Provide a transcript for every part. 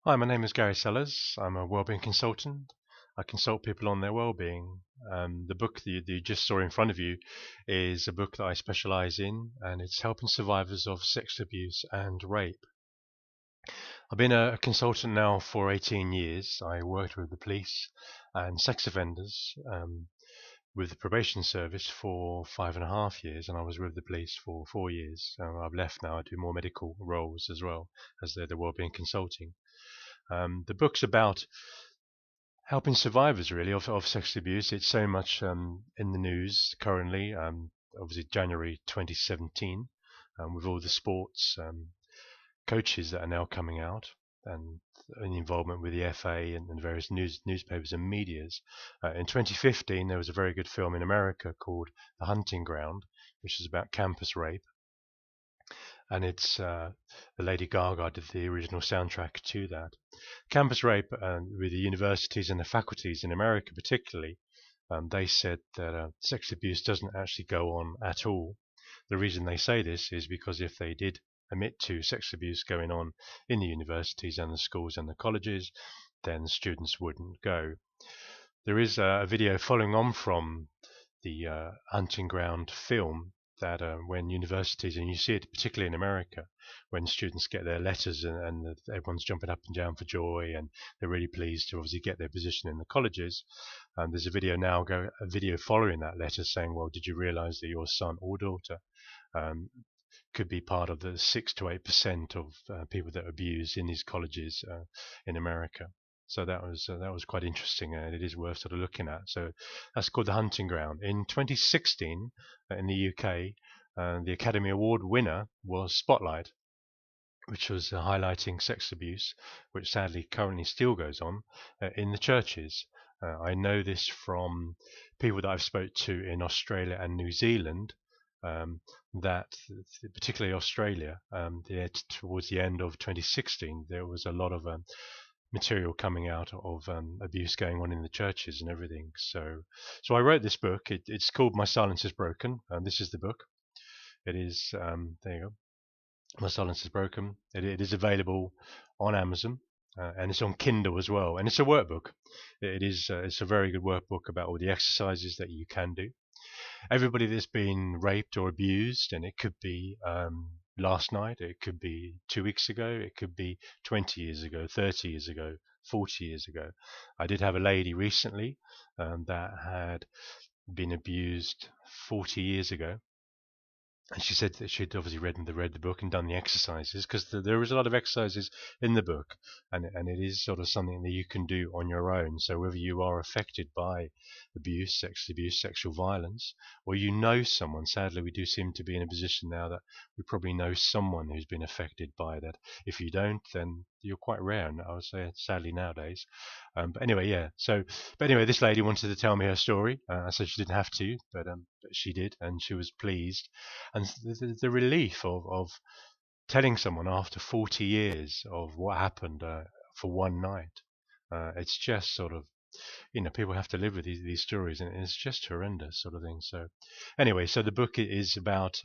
Hi, my name is Gary Sellers. I'm a wellbeing consultant. I consult people on their well-being. The book that you just saw in front of you is a book that I specialize in, and it's helping survivors of sex abuse and rape. I've been a consultant now for 18 years. I worked with the police and sex offenders with the probation service for 5.5 years, and I was with the police for 4 years. I've left now. I do more medical roles as well as the wellbeing consulting. The book's about helping survivors really of sexual abuse. It's so much in the news currently. Obviously, January 2017, with all the sports coaches that are now coming out and involvement with the FA and various newspapers and medias. In 2015, there was a very good film in America called The Hunting Ground, which is about campus rape. And it's Lady Gaga did the original soundtrack to that. Campus rape with the universities and the faculties in America particularly, they said that sex abuse doesn't actually go on at all. The reason they say this is because if they did admit to sex abuse going on in the universities and the schools and the colleges, then students wouldn't go. There is a video following on from the Hunting Ground film that when universities, and you see it particularly in America, when students get their letters and everyone's jumping up and down for joy and they're really pleased to obviously get their position in the colleges. There's a video following that letter saying, well, did you realize that your son or daughter could be part of the 6 to 8% of people that abuse in these colleges in America? So that was quite interesting, and it is worth sort of looking at. So that's called The Hunting Ground. In 2016, in the UK, the Academy Award winner was Spotlight, which was highlighting sex abuse, which sadly currently still goes on in the churches. I know this from people that I've spoke to in Australia and New Zealand, that particularly Australia, towards the end of 2016, there was a lot of material coming out of abuse going on in the churches and everything. So I wrote this book. It's called My Silence is Broken, and this is the book. It is there you go. My Silence is Broken. It is available on Amazon, and it's on Kindle as well. And it's a workbook. It's a very good workbook about all the exercises that you can do. Everybody that's been raped or abused, and it could be last night, it could be 2 weeks ago, it could be 20 years ago, 30 years ago, 40 years ago. I did have a lady recently that had been abused 40 years ago. And she said that she'd obviously read the book and done the exercises, because there is a lot of exercises in the book, and it is sort of something that you can do on your own. So whether you are affected by abuse, sexual violence, or you know someone, sadly we do seem to be in a position now that we probably know someone who's been affected by that. If you don't, then you're quite rare, and I would say sadly nowadays. But anyway, yeah. But anyway, this lady wanted to tell me her story. I said she didn't have to, but she did, and she was pleased. And the relief of telling someone after 40 years of what happened for one night, it's just sort of, people have to live with these stories, and it's just horrendous sort of thing. So anyway, so the book is about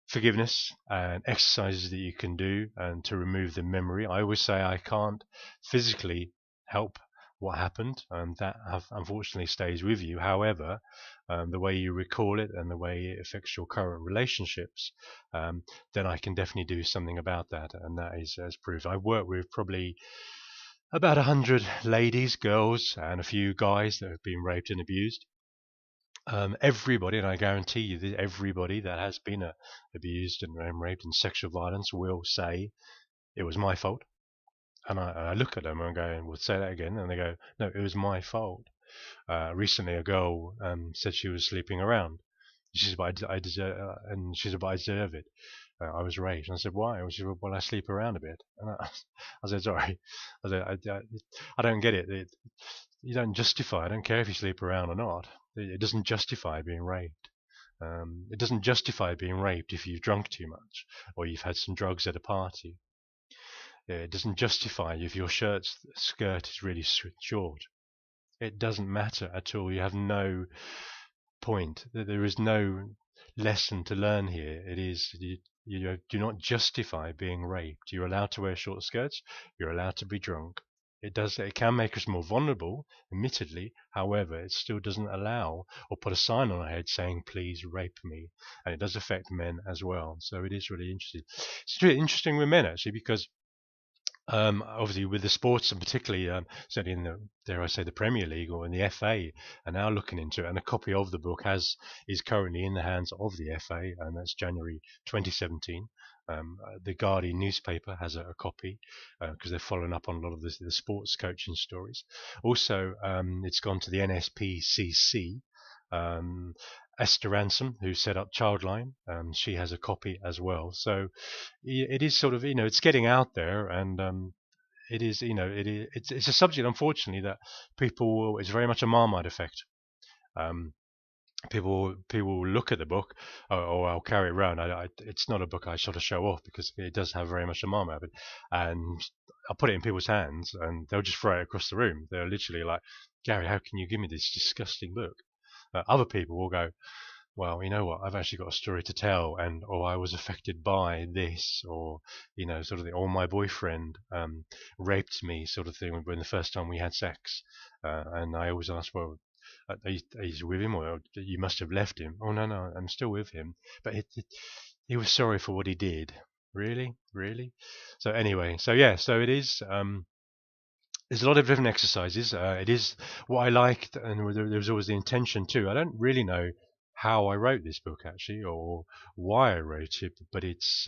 forgiveness and exercises that you can do and to remove the memory. I always say I can't physically help what happened, and that unfortunately stays with you. However, the way you recall it and the way it affects your current relationships, then I can definitely do something about that, and that is as proof. I've worked with probably about 100 ladies, girls, and a few guys that have been raped and abused. Everybody, and I guarantee you that everybody that has been abused and raped and sexual violence will say it was my fault. And I look at them and go, "Well, say that again," and they go, "No, it was my fault." Recently, a girl said she was sleeping around. She said, "But I deserve," and she said, "But I deserve it. I was raped." And I said, "Why?" And she said, "Well, I sleep around a bit." And I said, "Sorry." I said, I don't get it. You don't justify. I don't care if you sleep around or not. It doesn't justify being raped. It doesn't justify being raped if you've drunk too much or you've had some drugs at a party. It doesn't justify if your skirt is really short. It doesn't matter at all. You have no point. There is no lesson to learn here. It is You do not justify being raped. You're allowed to wear short skirts. You're allowed to be drunk. It can make us more vulnerable, admittedly. However, it still doesn't allow or put a sign on our head saying, please rape me. And it does affect men as well. So it is really interesting. It's really interesting with men, actually, because obviously with the sports, and particularly certainly in the, dare I say, the Premier League or in the FA, are now looking into it. And a copy of the book is currently in the hands of the FA, and that's January 2017. The Guardian newspaper has a copy because they're following up on a lot of the sports coaching stories. Also, it's gone to the NSPCC. Esther Ransom, who set up Childline, she has a copy as well. So it is sort of, it's getting out there, and it is, it's a subject, unfortunately, that it's very much a Marmite effect. People will look at the book, or I'll carry it around. It's not a book I sort of show off because it does have very much a Marmite of it, and I'll put it in people's hands and they'll just throw it across the room. They're literally like, Gary, how can you give me this disgusting book? Other people will go, well, you know what, I've actually got a story to tell, or I was affected by this, or sort of or my boyfriend raped me, sort of thing, when the first time we had sex, and I always ask, well, are you with him, or you must have left him? Oh, no, I'm still with him, but he was sorry for what he did. Really. So anyway, so it is. There's a lot of different exercises. It is what I liked, and there was always the intention too. I don't really know how I wrote this book, actually, or why I wrote it, but it's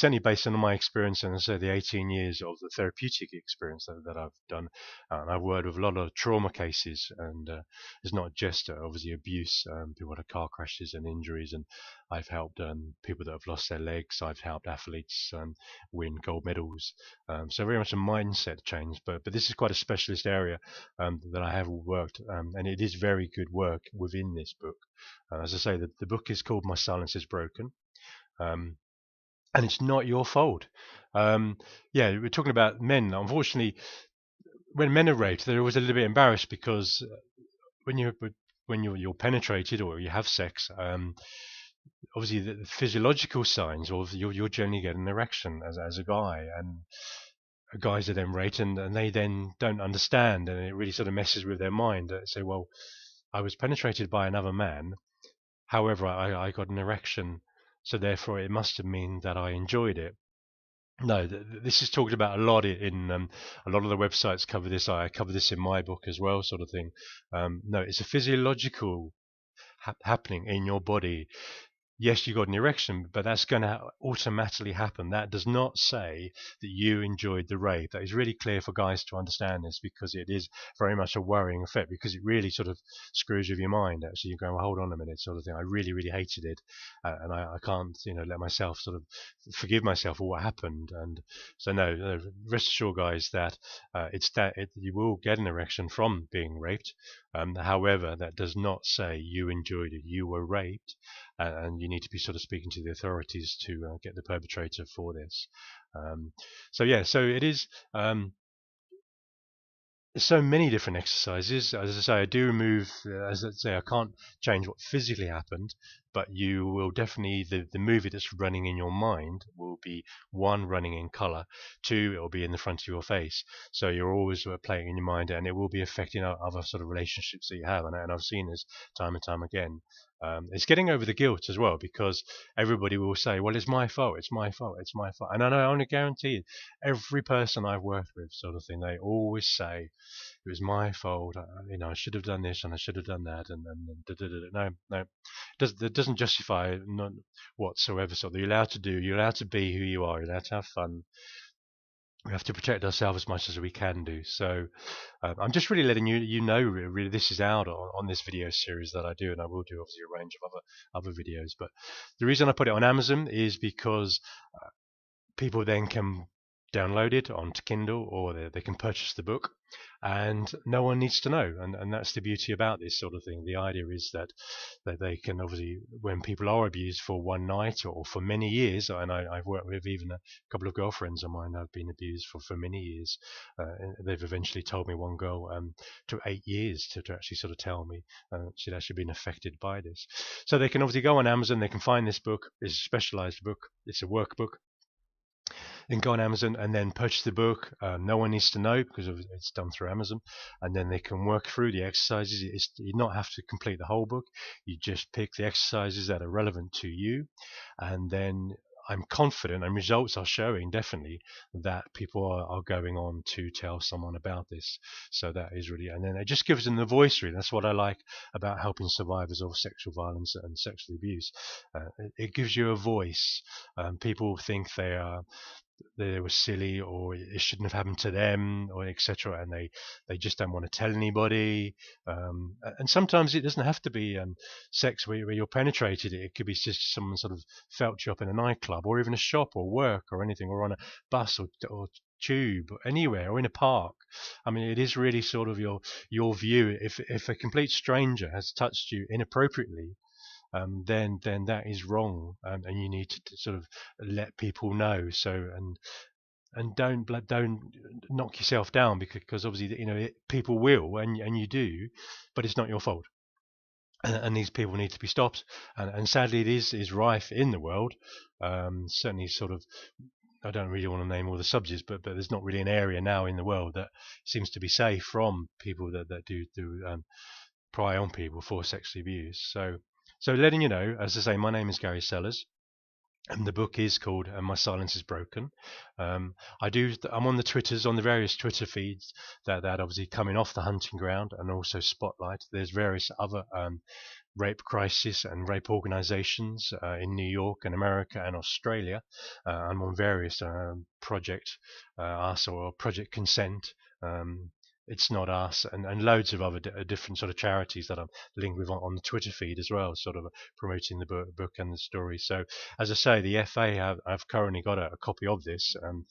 only based on my experience, and I say the 18 years of the therapeutic experience that I've done. And I've worked with a lot of trauma cases, and it's not just obviously abuse. People had car crashes and injuries, and I've helped people that have lost their legs. I've helped athletes win gold medals. So very much a mindset change, but this is quite a specialist area that I have worked, and it is very good work within this book. As I say, the book is called My Silence is Broken, and it's not your fault. We're talking about men. Unfortunately, when men are raped, they're always a little bit embarrassed because when you're penetrated or you have sex, obviously the physiological signs, or you'll generally get an erection as a guy, and guys are then raped, and they then don't understand, and it really sort of messes with their mind. They say, well, I was penetrated by another man, however, I got an erection, so therefore it must have mean that I enjoyed it. No, this is talked about a lot in a lot of the websites cover this. I cover this in my book as well, sort of thing. No, it's a physiological happening in your body. Yes, you got an erection, but that's going to automatically happen. That does not say that you enjoyed the rape. That is really clear for guys to understand this, because it is very much a worrying effect, because it really sort of screws with your mind. Actually, you go, well, hold on a minute, sort of thing. I really hated it, and I can't, let myself sort of forgive myself for what happened. And so, no, rest assured, guys, that you will get an erection from being raped. However, that does not say you enjoyed it. You were raped, and you need to be sort of speaking to the authorities to get the perpetrator for this. So it is. There's so many different exercises. As I say, I do remove, as I say, I can't change what physically happened, but you will definitely, the movie that's running in your mind will be, one, running in color, two, it will be in the front of your face. So you're always playing in your mind, and it will be affecting other sort of relationships that you have. And I've seen this time and time again. It's getting over the guilt as well, because everybody will say, well, it's my fault, it's my fault, it's my fault. And I only guarantee it, every person I've worked with, sort of thing, they always say, it was my fault, I should have done this and I should have done that, and no, that doesn't justify none whatsoever. So you're allowed to be who you are, you're allowed to have fun. We have to protect ourselves as much as we can do. So I'm just really letting you know, really, this is out on this video series that I do, and I will do obviously a range of other videos. But the reason I put it on Amazon is because people then can download it onto Kindle, or they can purchase the book, and no one needs to know. And that's the beauty about this sort of thing. The idea is that they can obviously, when people are abused for one night or for many years, and I've worked with even a couple of girlfriends of mine that have been abused for many years. They've eventually told me, one girl took 8 years to actually sort of tell me she'd actually been affected by this. So they can obviously go on Amazon, they can find this book. It's a specialized book, it's a workbook. Then go on Amazon and then purchase the book. No one needs to know because it's done through Amazon, and then they can work through the exercises. You not have to complete the whole book. You just pick the exercises that are relevant to you, and then I'm confident, and results are showing definitely that people are going on to tell someone about this. So that is really, and then it just gives them the voice. Really, that's what I like about helping survivors of sexual violence and sexual abuse. It gives you a voice. People think they were silly, or it shouldn't have happened to them, or etc., and they just don't want to tell anybody. And sometimes it doesn't have to be sex where you're penetrated. It could be just someone sort of felt you up in a nightclub, or even a shop, or work, or anything, or on a bus, or tube, or anywhere, or in a park. I mean, it is really sort of your view. If a complete stranger has touched you inappropriately, then that is wrong, and you need to sort of let people know. So and don't knock yourself down, because obviously people will, and you do, but it's not your fault. And these people need to be stopped, and sadly it is rife in the world. Certainly, sort of, I don't really want to name all the subjects, but there's not really an area now in the world that seems to be safe from people that do pry on people for sexual abuse. So letting you know, as I say, my name is Gary Sellers, and the book is called My Silence is Broken. I'm on the Twitters, on the various Twitter feeds that obviously coming off the Hunting Ground, and also Spotlight. There's various other rape crisis and rape organizations in New York and America and Australia. I'm on various Project Us or Project Consent. It's Not Us, and loads of other different sort of charities that I'm linked with on the Twitter feed as well, sort of promoting the book and the story. So, as I say, the FA have currently got a copy of this, and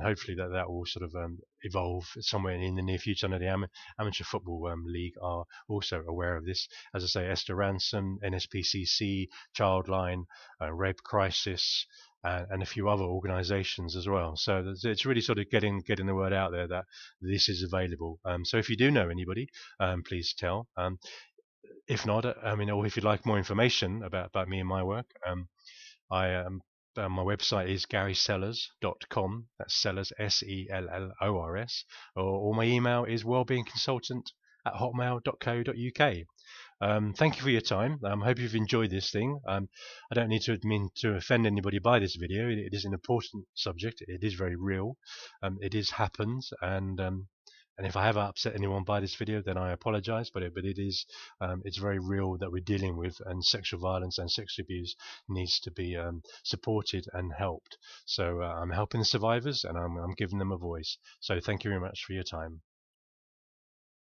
hopefully that will sort of evolve somewhere in the near future. I know the Amateur Football League are also aware of this. As I say, Esther Ransom, NSPCC, Childline, Rape Crisis, and a few other organisations as well. So it's really sort of getting the word out there that this is available. So if you do know anybody, please tell. If not, I mean, or if you'd like more information about me and my work, my website is garysellers.com. That's Sellers, Sellors, or my email is wellbeingconsultant@hotmail.co.uk. Thank you for your time. I hope you've enjoyed this thing. I don't mean to offend anybody by this video. It is an important subject. It is very real. It is happens, and if I have upset anyone by this video, then I apologize. But it is it's very real that we're dealing with, and sexual violence and sexual abuse needs to be supported and helped. So I'm helping the survivors, and I'm giving them a voice. So thank you very much for your time.